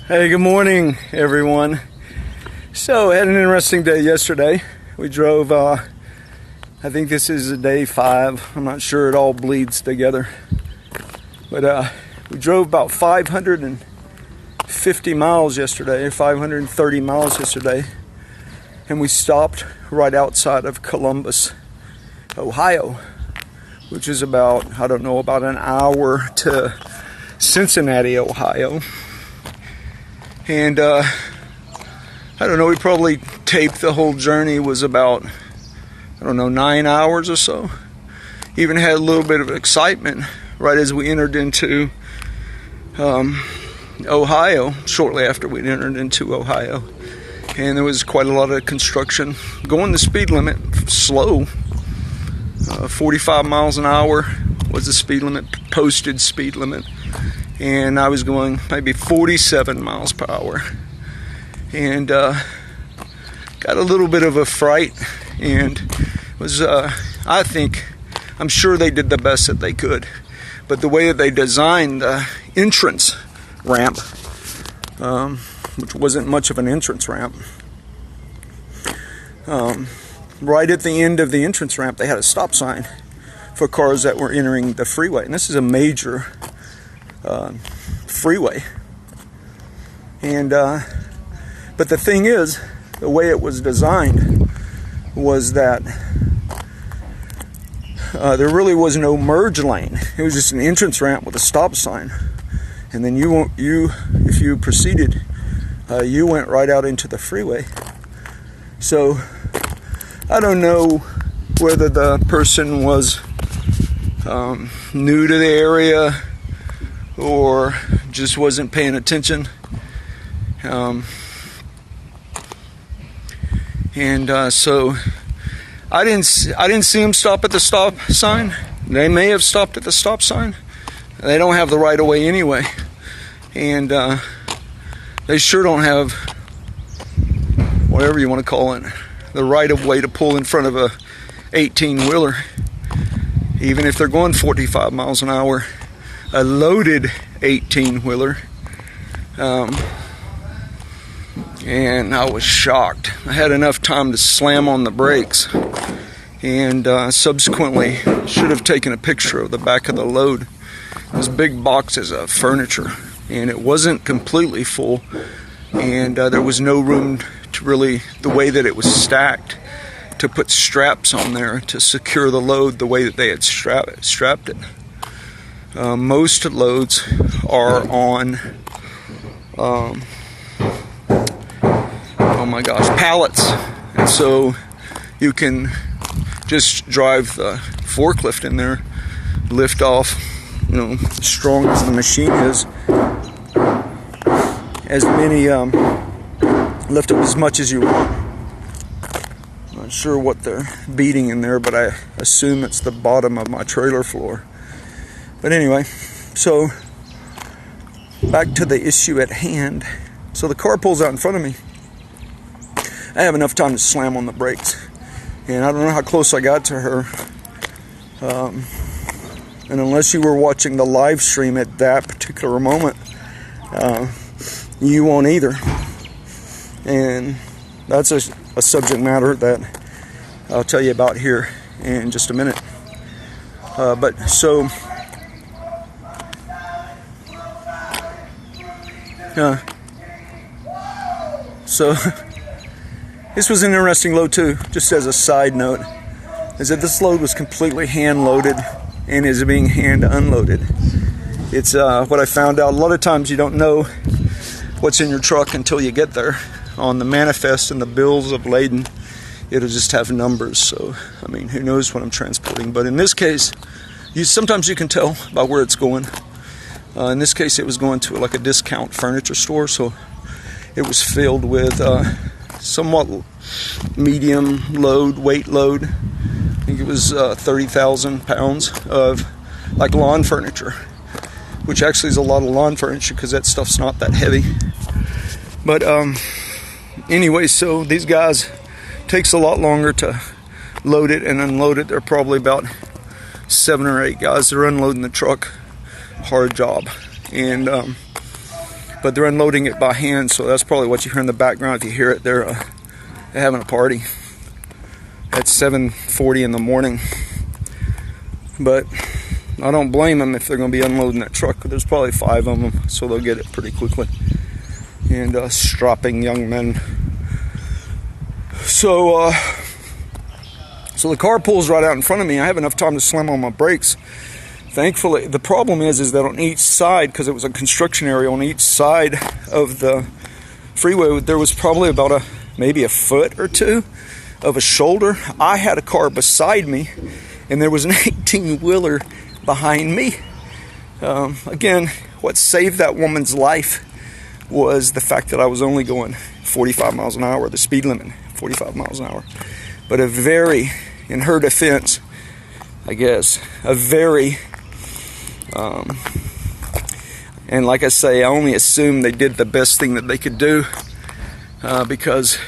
Hey, good morning, everyone. So, had an interesting day yesterday. We drove, I think this is day 5. I'm not sure, it all bleeds together. But we drove about 550 miles yesterday, 530 miles yesterday. And we stopped right outside of Columbus, Ohio, which is about, I don't know, about an hour to Cincinnati, Ohio. And I don't know, we probably taped the whole journey was about, I don't know, 9 hours or so. Even had a little bit of excitement right as we entered into Ohio, shortly after we entered into Ohio. And there was quite a lot of construction. Going the speed limit, slow. 45 miles an hour was the speed limit, posted speed limit. And I was going maybe 47 miles per hour. And got a little bit of a fright. And was, I'm sure they did the best that they could. But the way that they designed the entrance ramp, which wasn't much of an entrance ramp, right at the end of the entrance ramp, they had a stop sign for cars that were entering the freeway. And this is a major freeway. And but the thing is, the way it was designed was that there really was no merge lane. It was just an entrance ramp with a stop sign. And then if you proceeded, you went right out into the freeway. So I don't know whether the person was new to the area or just wasn't paying attention. So I didn't see them stop at the stop sign. They may have stopped at the stop sign. They don't have the right of way anyway, and they sure don't have, whatever you want to call it, the right of way to pull in front of a 18-wheeler, even if they're going 45 miles an hour. A loaded 18-wheeler. And I was shocked. I had enough time to slam on the brakes, and subsequently should have taken a picture of the back of the load. It was big boxes of furniture, and it wasn't completely full, and there was no room to really, the way that it was stacked, to put straps on there to secure the load the way that they had strapped it. Most loads are on, oh my gosh, pallets. And so you can just drive the forklift in there, lift off, as strong as the machine is, lift up as much as you want. I'm not sure what they're beating in there, but I assume it's the bottom of my trailer floor. But anyway, so back to the issue at hand. So the car pulls out in front of me. I have enough time to slam on the brakes. And I don't know how close I got to her. And unless you were watching the live stream at that particular moment, you won't either. And that's a subject matter that I'll tell you about here in just a minute. So this was an interesting load too, just as a side note, is that this load was completely hand loaded and is being hand unloaded. It's what I found out, a lot of times you don't know what's in your truck until you get there. On the manifest and the bills of lading, it'll just have numbers, so I mean, who knows what I'm transporting. But in this case, sometimes you can tell by where it's going. In this case, it was going to like a discount furniture store, so it was filled with somewhat medium weight load. I think it was 30,000 pounds of like lawn furniture, which actually is a lot of lawn furniture because that stuff's not that heavy. But anyway, so these guys, takes a lot longer to load it and unload it. They're probably about 7 or 8 guys that are unloading the truck. Hard job. And but they're unloading it by hand, so that's probably what you hear in the background. If you hear it, they're having a party at 7:40 in the morning. But I don't blame them if they're going to be unloading that truck. There's probably 5 of them, so they'll get it pretty quickly. And strapping young men. So the car pulls right out in front of me. I have enough time to slam on my brakes. Thankfully, the problem is that on each side, because it was a construction area, on each side of the freeway, there was probably about maybe a foot or two of a shoulder. I had a car beside me, and there was an 18-wheeler behind me. Again, what saved that woman's life was the fact that I was only going 45 miles an hour, the speed limit, 45 miles an hour. But in her defense, I guess, and like I say, I only assume they did the best thing that they could do, because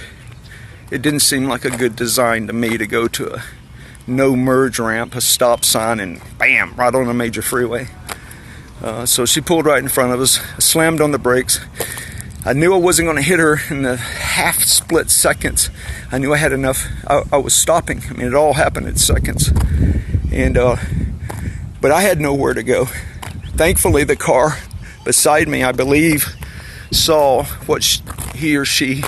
it didn't seem like a good design to me to go to a no merge ramp, a stop sign, and bam, right on a major freeway. So she pulled right in front of us. I slammed on the brakes. I knew I wasn't going to hit her in the half-split seconds. I knew I had enough. I was stopping. I mean, it all happened in seconds. But I had nowhere to go. Thankfully, the car beside me, I believe, saw what he or she,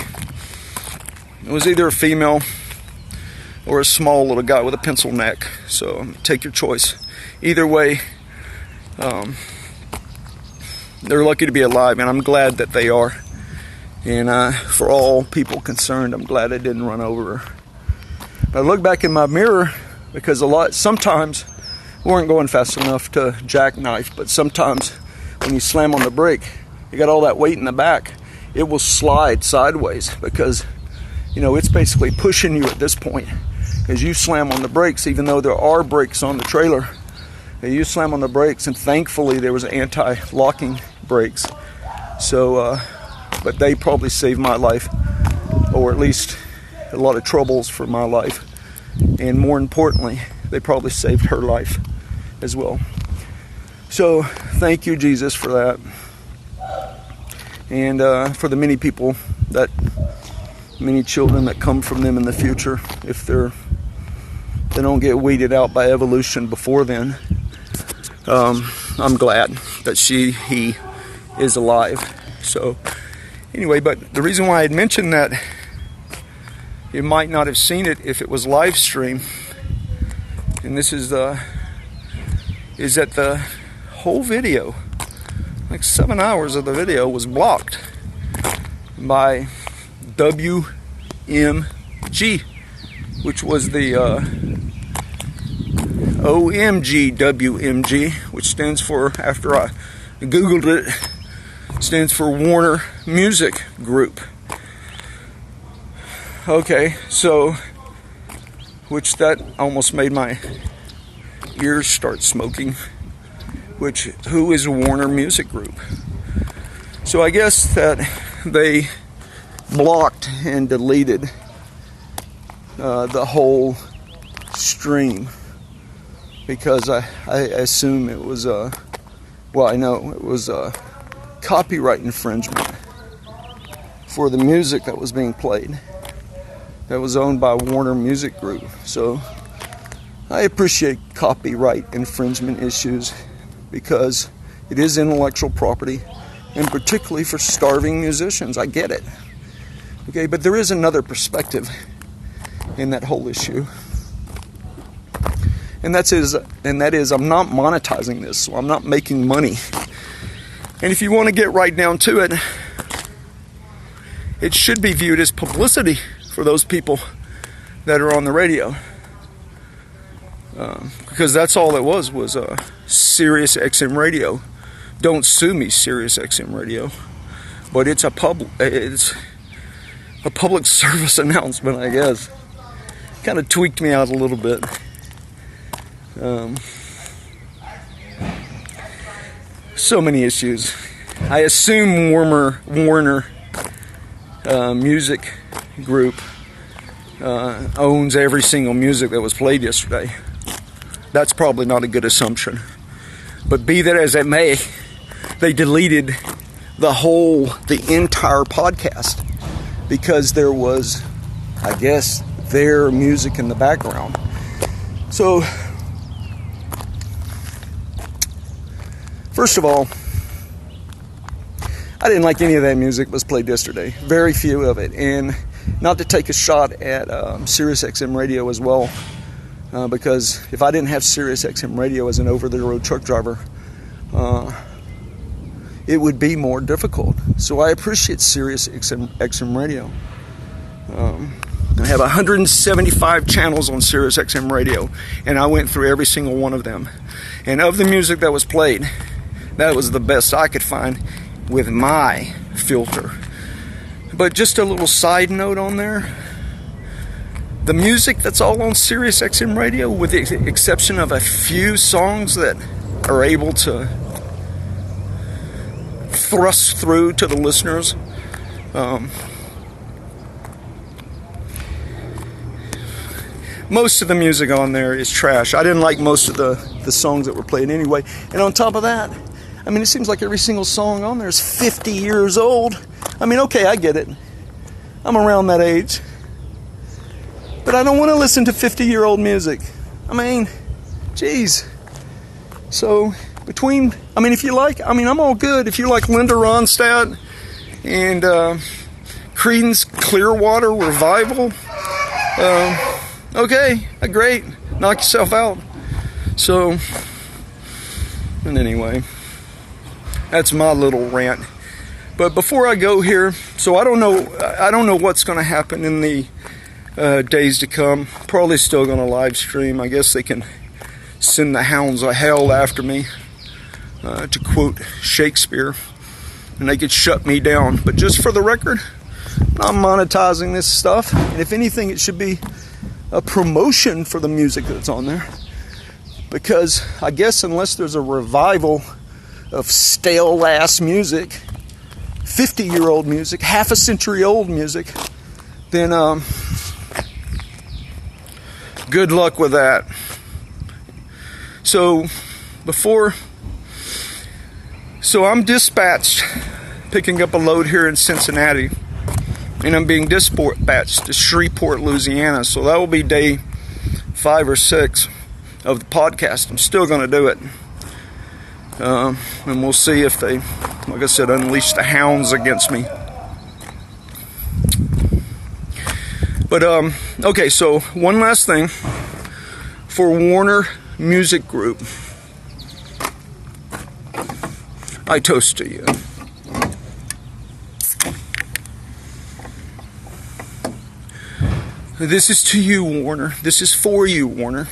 it was either a female or a small little guy with a pencil neck. So take your choice. Either way, they're lucky to be alive, and I'm glad that they are. And for all people concerned, I'm glad I didn't run over her. But I look back in my mirror, because sometimes we weren't going fast enough to jackknife, but sometimes when you slam on the brake, you got all that weight in the back, it will slide sideways, because it's basically pushing you at this point as you slam on the brakes. Even though there are brakes on the trailer, you slam on the brakes, and thankfully there was anti-locking brakes. So but they probably saved my life, or at least a lot of troubles for my life, and more importantly, they probably saved her life as well. So thank you, Jesus, for that, and for the many children that come from them in the future, if they don't get weeded out by evolution before then. I'm glad that he is alive. So anyway, but the reason why I'd mentioned that you might not have seen it if it was live stream, and this is that the whole video, like 7 hours of the video, was blocked by WMG, which was the OMG WMG, which stands for, after I Googled it, stands for Warner Music Group. Okay, so, which that almost made my ears start smoking. Who is Warner Music Group? So I guess that they blocked and deleted the whole stream, because I assume it was I know it was copyright infringement for the music that was being played that was owned by Warner Music Group. So I appreciate copyright infringement issues, because it is intellectual property, and particularly for starving musicians. I get it. Okay, but there is another perspective in that whole issue. And that is I'm not monetizing this, so I'm not making money. And if you want to get right down to it, it should be viewed as publicity for those people that are on the radio. Because that's all it was Sirius XM radio. Don't sue me, Sirius XM radio. But it's a public service announcement, I guess. Kind of tweaked me out a little bit. So many issues. I assume Warner Music Group owns every single music that was played yesterday. That's probably not a good assumption. But be that as it may, they deleted the entire podcast, because there was, I guess, their music in the background. So, first of all, I didn't like any of that music that was played yesterday. Very few of it. And not to take a shot at SiriusXM radio as well, because if I didn't have SiriusXM radio as an over-the-road truck driver, it would be more difficult. So I appreciate SiriusXM radio. I have 175 channels on SiriusXM radio, and I went through every single one of them. And of the music that was played, that was the best I could find with my filter. But just a little side note on there, the music that's all on SiriusXM radio, with the exception of a few songs that are able to thrust through to the listeners, most of the music on there is trash. I didn't like most of the songs that were played anyway. And on top of that, I mean, it seems like every single song on there is 50 years old. I mean, okay, I get it. I'm around that age. But I don't want to listen to 50-year-old music. I mean, geez. So, if you like, I'm all good. If you like Linda Ronstadt and Creedence Clearwater Revival, okay, great. Knock yourself out. So, and anyway, that's my little rant. But before I go here, so I don't know what's going to happen in the days to come. Probably still going to live stream. I guess they can send the hounds of hell after me, to quote Shakespeare, and they could shut me down. But just for the record, I'm monetizing this stuff, and if anything, it should be a promotion for the music that's on there, because I guess unless there's a revival of stale ass music, 50-year-old music, half a century old music, then good luck with that. So I'm dispatched, picking up a load here in Cincinnati, and I'm being dispatched to Shreveport, Louisiana. So that will be day 5 or 6 of the podcast. I'm still going to do it. And we'll see if they, like I said, unleash the hounds against me. But, okay, so one last thing. For Warner Music Group, I toast to you. This is to you, Warner. This is for you, Warner.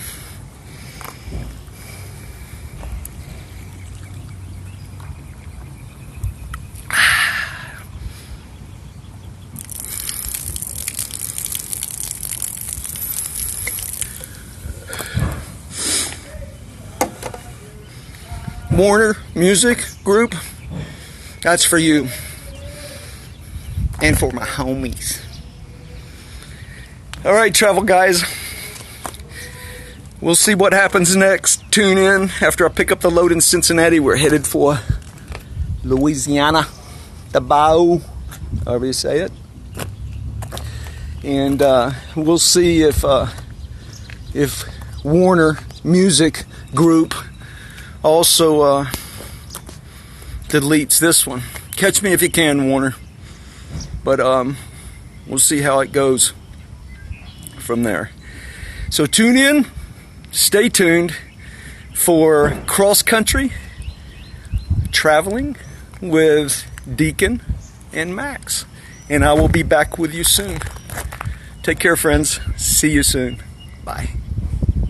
Warner Music Group, that's for you. And for my homies. Alright, travel guys. We'll see what happens next. Tune in after I pick up the load in Cincinnati. We're headed for Louisiana, the Bayou, however you say it. And we'll see if Warner Music Group also deletes this one. Catch me if you can, Warner. But we'll see how it goes from there. So tune in, stay tuned for cross country traveling with Deacon and Max, and I will be back with you soon. Take care, friends. See you soon. Bye.